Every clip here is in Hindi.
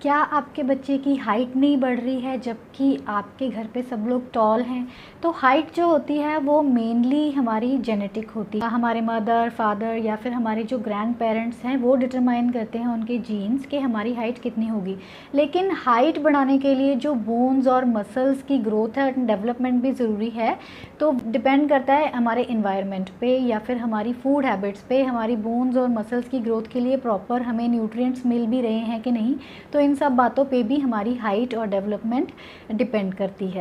क्या आपके बच्चे की हाइट नहीं बढ़ रही है जबकि आपके घर पे सब लोग टॉल हैं? तो हाइट जो होती है वो मेनली हमारी जेनेटिक होती है। हमारे मदर, फादर या फिर हमारे जो ग्रैंड पेरेंट्स हैं वो डिटरमाइन करते हैं उनके जीन्स कि हमारी हाइट कितनी होगी। लेकिन हाइट बढ़ाने के लिए जो बोन्स और मसल्स की ग्रोथ है, डेवलपमेंट भी ज़रूरी है। तो डिपेंड करता है हमारे इन्वायरमेंट पे या फिर हमारी फूड हैबिट्स पे, हमारी बोन्स और मसल्स की ग्रोथ के लिए प्रॉपर हमें न्यूट्रिएंट्स मिल भी रहे हैं कि नहीं। तो इन सब बातों पे भी हमारी हाइट और डेवलपमेंट डिपेंड करती है।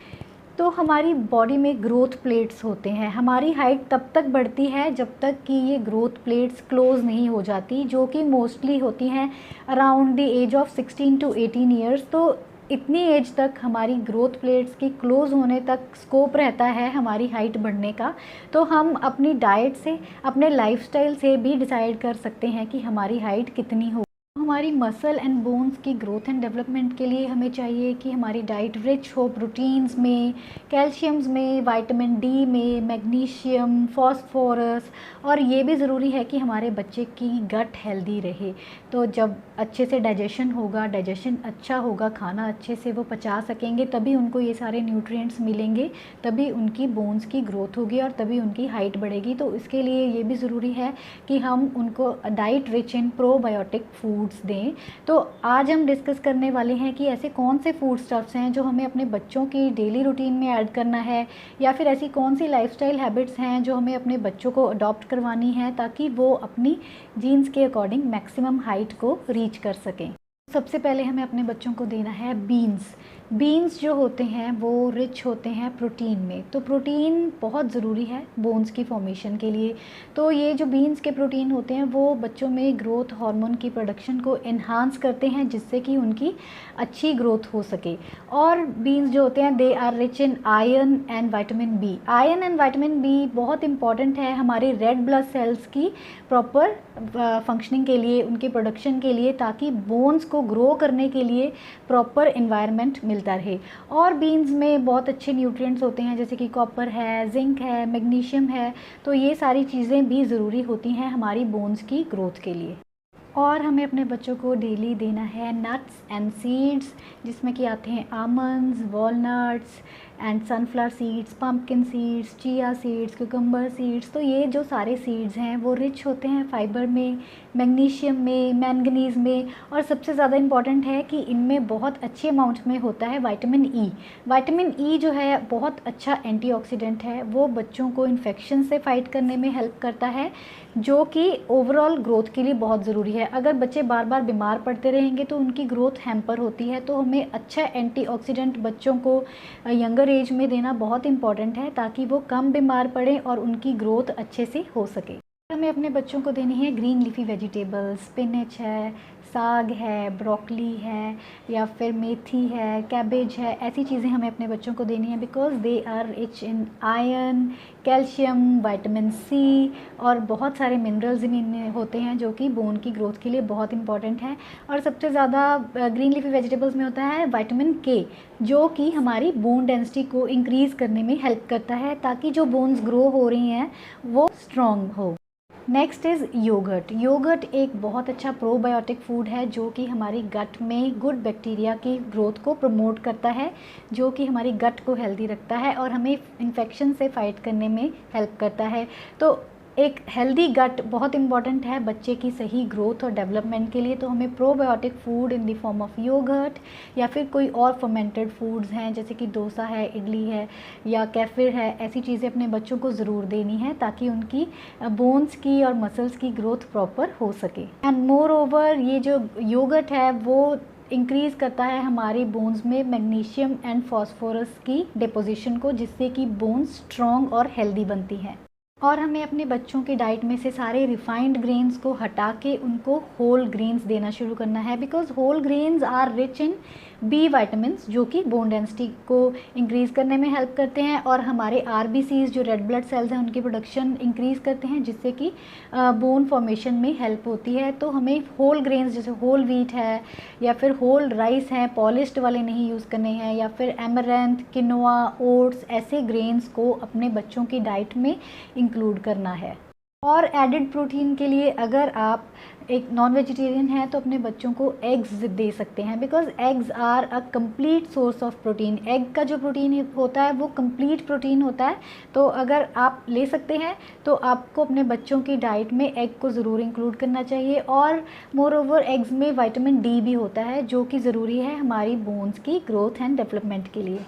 तो हमारी बॉडी में ग्रोथ प्लेट्स होते हैं। हमारी हाइट तब तक बढ़ती है जब तक कि ये ग्रोथ प्लेट्स क्लोज नहीं हो जाती, जो कि मोस्टली होती हैं around the age of 16 to 18 years. तो इतनी एज तक हमारी ग्रोथ प्लेट्स की क्लोज होने तक स्कोप रहता है हमारी हाइट बढ़ने का। तो हम अपनी डाइट से, अपने लाइफस्टाइल से भी डिसाइड कर सकते हैं कि हमारी हाइट कितनी हो। हमारी मसल एंड बोन्स की ग्रोथ एंड डेवलपमेंट के लिए हमें चाहिए कि हमारी डाइट रिच हो प्रोटीन्स में, कैल्शियम्स में, विटामिन डी में, मैग्नीशियम, फॉस्फोरस। और ये भी ज़रूरी है कि हमारे बच्चे की गट हेल्दी रहे। तो जब अच्छे से डाइजेशन होगा, डाइजेशन अच्छा होगा, खाना अच्छे से वो पचा सकेंगे, तभी उनको ये सारे न्यूट्रिएंट्स मिलेंगे, तभी उनकी बोन्स की ग्रोथ होगी और तभी उनकी हाइट बढ़ेगी। तो इसके लिए ये भी ज़रूरी है कि हम उनको diet rich in probiotic foods दें। तो आज हम डिस्कस करने वाले हैं कि ऐसे कौन से फूड स्टफ्स हैं जो हमें अपने बच्चों की डेली रूटीन में ऐड करना है, या फिर ऐसी कौन सी लाइफस्टाइल हैबिट्स हैं जो हमें अपने बच्चों को अडॉप्ट करवानी है ताकि वो अपनी जीन्स के अकॉर्डिंग मैक्सिमम हाइट को रीच कर सकें। सबसे पहले हमें अपने बच्चों को देना है बीन्स। बीन्स जो होते हैं वो रिच होते हैं प्रोटीन में। तो प्रोटीन बहुत ज़रूरी है बोन्स की फॉर्मेशन के लिए। तो ये जो बीन्स के प्रोटीन होते हैं वो बच्चों में ग्रोथ हार्मोन की प्रोडक्शन को इन्हांस करते हैं, जिससे कि उनकी अच्छी ग्रोथ हो सके। और बीन्स जो होते हैं they are rich in iron and vitamin B. Iron and vitamin B बहुत इंपॉर्टेंट है हमारे रेड ब्लड सेल्स की प्रॉपर फंक्शनिंग के लिए, उनके प्रोडक्शन के लिए, ताकि बोन्स को ग्रो करने के लिए प्रॉपर इन्वायरमेंट मिलता रहे। और बीन्स में बहुत अच्छे न्यूट्रिएंट्स होते हैं जैसे कि कॉपर है, जिंक है, मैग्नीशियम है। तो ये सारी चीज़ें भी ज़रूरी होती हैं हमारी बोन्स की ग्रोथ के लिए। और हमें अपने बच्चों को डेली देना है नट्स एंड सीड्स, जिसमें कि आते हैं almonds, walnuts and sunflower seeds, pumpkin seeds, chia seeds, cucumber seeds. तो ये जो सारे सीड्स हैं वो रिच होते हैं फाइबर में, मैग्नीशियम में, मैंगनीज़ में, और सबसे ज़्यादा इम्पॉर्टेंट है कि इनमें बहुत अच्छे अमाउंट में होता है विटामिन ई। विटामिन ई जो है बहुत अच्छा एंटीऑक्सीडेंट है, वो बच्चों को इन्फेक्शन से फाइट करने में हेल्प करता है, जो कि ओवरऑल ग्रोथ के लिए बहुत ज़रूरी है। अगर बच्चे बार बार बीमार पड़ते रहेंगे तो उनकी ग्रोथ हैम्पर होती है। तो हमें अच्छा एंटीऑक्सीडेंट बच्चों को यंगर एज में देना बहुत इंपॉर्टेंट है, ताकि वो कम बीमार पड़ें और उनकी ग्रोथ अच्छे से हो सके। हमें अपने बच्चों को देनी है ग्रीन लीफी वेजिटेबल्स। स्पिनच है, साग है, ब्रोकली है, या फिर मेथी है, कैबेज है। ऐसी चीज़ें हमें अपने बच्चों को देनी है because they are rich in iron, calcium, vitamin C और बहुत सारे मिनरल्स इनमें होते हैं जो कि बोन की ग्रोथ के लिए बहुत इंपॉर्टेंट है। और सबसे ज़्यादा ग्रीन लीफी वेजिटेबल्स में होता है विटामिन के, जो कि हमारी बोन डेंसिटी को इंक्रीज़ करने में हेल्प करता है, ताकि जो बोन्स ग्रो हो रही हैं वो स्ट्रॉन्ग हो। Next is yogurt. योगर्ट एक बहुत अच्छा प्रोबायोटिक फूड है जो कि हमारी गट में गुड बैक्टीरिया की ग्रोथ को प्रमोट करता है, जो कि हमारी गट को हेल्दी रखता है और हमें इन्फेक्शन से फाइट करने में हेल्प करता है। तो एक हेल्दी गट बहुत इंपॉर्टेंट है बच्चे की सही ग्रोथ और डेवलपमेंट के लिए। तो हमें probiotic food in the form of yoghurt या फिर कोई और फर्मेंटेड फूड्स हैं जैसे कि डोसा है, इडली है या कैफिर है, ऐसी चीज़ें अपने बच्चों को ज़रूर देनी है ताकि उनकी बोन्स की और मसल्स की ग्रोथ प्रॉपर हो सके। एंड मोर ओवर ये जो योगर्ट है वो इंक्रीज़ करता है हमारी बोन्स में मैग्नीशियम एंड फॉस्फोरस की डिपोजिशन को, जिससे कि बोन्स स्ट्रॉन्ग और हेल्दी बनती हैं। और हमें अपने बच्चों की डाइट में से सारे रिफाइंड ग्रेन्स को हटा के उनको होल ग्रेन्स देना शुरू करना है, because whole grains are rich in B vitamins, जो कि बोन डेंसिटी को इंक्रीज़ करने में हेल्प करते हैं और हमारे आरबीसीज जो रेड ब्लड सेल्स हैं उनकी प्रोडक्शन इंक्रीज़ करते हैं, जिससे कि बोन फॉर्मेशन में हेल्प होती है। तो हमें होल ग्रेन्स जैसे होल व्हीट है या फिर होल राइस हैं, पॉलिश्ड वाले नहीं यूज़ करने हैं, या फिर एमरैंथ, किनोआ, ओट्स, ऐसे ग्रेन्स को अपने बच्चों की डाइट में इंक्लूड करना है। और एडिड प्रोटीन के लिए अगर आप एक नॉन वेजिटेरियन है तो अपने बच्चों को एग्स दे सकते हैं, because eggs are a complete source of protein. Egg का जो प्रोटीन होता है वो कंप्लीट प्रोटीन होता है। तो अगर आप ले सकते हैं तो आपको अपने बच्चों की डाइट में एग को ज़रूर इंक्लूड करना चाहिए। और मोर ओवर एग्स में विटामिन डी भी होता है जो कि ज़रूरी है हमारी बोन्स की ग्रोथ एंड डेवलपमेंट के लिए।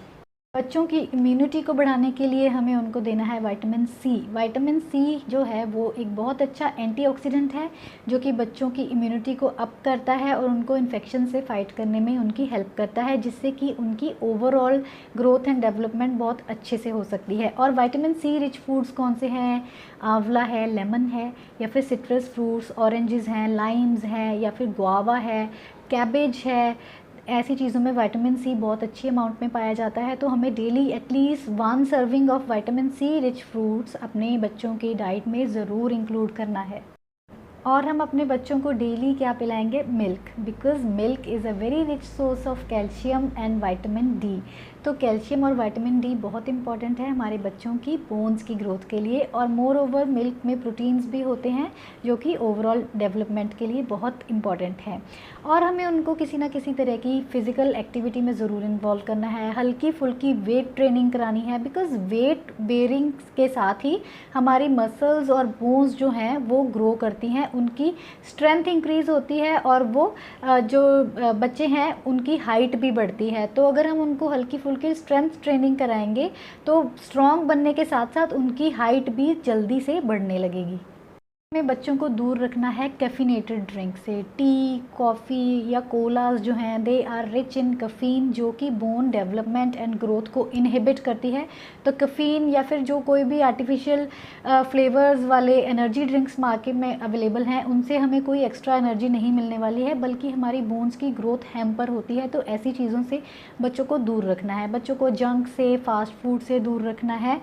बच्चों की इम्यूनिटी को बढ़ाने के लिए हमें उनको देना है विटामिन सी। विटामिन सी जो है वो एक बहुत अच्छा एंटीऑक्सीडेंट है जो कि बच्चों की इम्यूनिटी को अप करता है और उनको इन्फेक्शन से फाइट करने में उनकी हेल्प करता है, जिससे कि उनकी ओवरऑल ग्रोथ एंड डेवलपमेंट बहुत अच्छे से हो सकती है। और विटामिन सी रिच फूड्स कौन से हैं? आंवला है, लेमन है, या फिर सिट्रस फ्रूट्स, ऑरेंजेस हैं, लाइम्स हैं, या फिर गुआवा है, कैबेज है। ऐसी चीज़ों में विटामिन सी बहुत अच्छी अमाउंट में पाया जाता है। तो हमें daily at least 1 serving of vitamin C rich fruits अपने बच्चों की डाइट में ज़रूर इंक्लूड करना है। और हम अपने बच्चों को डेली क्या पिलाएंगे? Milk, because milk is a very rich source of calcium and vitamin D. तो कैल्शियम और विटामिन डी बहुत इंपॉर्टेंट है हमारे बच्चों की बोन्स की ग्रोथ के लिए। और मोर ओवर मिल्क में प्रोटीन्स भी होते हैं जो कि ओवरऑल डेवलपमेंट के लिए बहुत इंपॉर्टेंट है। और हमें उनको किसी ना किसी तरह की फ़िज़िकल एक्टिविटी में ज़रूर इन्वॉल्व करना है, हल्की फुल्की वेट ट्रेनिंग करानी है, बिकॉज वेट बेयरिंग के साथ ही हमारी मसल्स और बोन्स जो हैं वो ग्रो करती हैं, उनकी स्ट्रेंथ इंक्रीज़ होती है और वो जो बच्चे हैं उनकी हाइट भी बढ़ती है। तो अगर हम उनको हल्की फुल्की स्ट्रेंथ ट्रेनिंग कराएंगे तो स्ट्रॉन्ग बनने के साथ साथ उनकी हाइट भी जल्दी से बढ़ने लगेगी। हमें बच्चों को दूर रखना है कैफिनेटेड ड्रिंक से। टी, कॉफ़ी या कोलास जो हैं they are rich in caffeine, जो कि बोन डेवलपमेंट एंड ग्रोथ को इनहिबिट करती है। तो कैफीन या फिर जो कोई भी आर्टिफिशियल फ्लेवर्स वाले एनर्जी ड्रिंक्स मार्केट में अवेलेबल हैं, उनसे हमें कोई एक्स्ट्रा एनर्जी नहीं मिलने वाली है, बल्कि हमारी बोन्स की ग्रोथ हैम्पर होती है। तो ऐसी चीज़ों से बच्चों को दूर रखना है, बच्चों को जंक से, फास्ट फूड से दूर रखना है।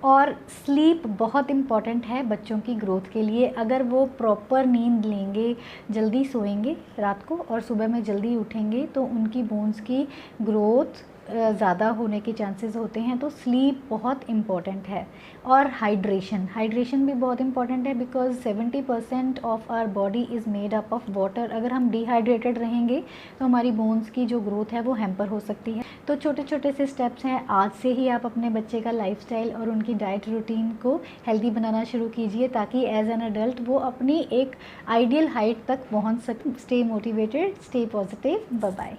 और स्लीप बहुत इम्पॉर्टेंट है बच्चों की ग्रोथ के लिए। अगर वो प्रॉपर नींद लेंगे, जल्दी सोएंगे रात को और सुबह में जल्दी उठेंगे, तो उनकी बोन्स की ग्रोथ ज़्यादा होने के चांसेस होते हैं। तो स्लीप बहुत इम्पॉर्टेंट है। और हाइड्रेशन भी बहुत इम्पॉर्टेंट है, because 70% of our body is made up of water. अगर हम डिहाइड्रेटेड रहेंगे तो हमारी बोन्स की जो ग्रोथ है वो हैम्पर हो सकती है। तो छोटे छोटे से स्टेप्स हैं, आज से ही आप अपने बच्चे का लाइफस्टाइल और उनकी डाइट रूटीन को हेल्दी बनाना शुरू कीजिए, ताकि एज एन अडल्ट वो अपनी एक आइडियल हाइट तक पहुंच सके। Stay motivated, stay positive, bye bye.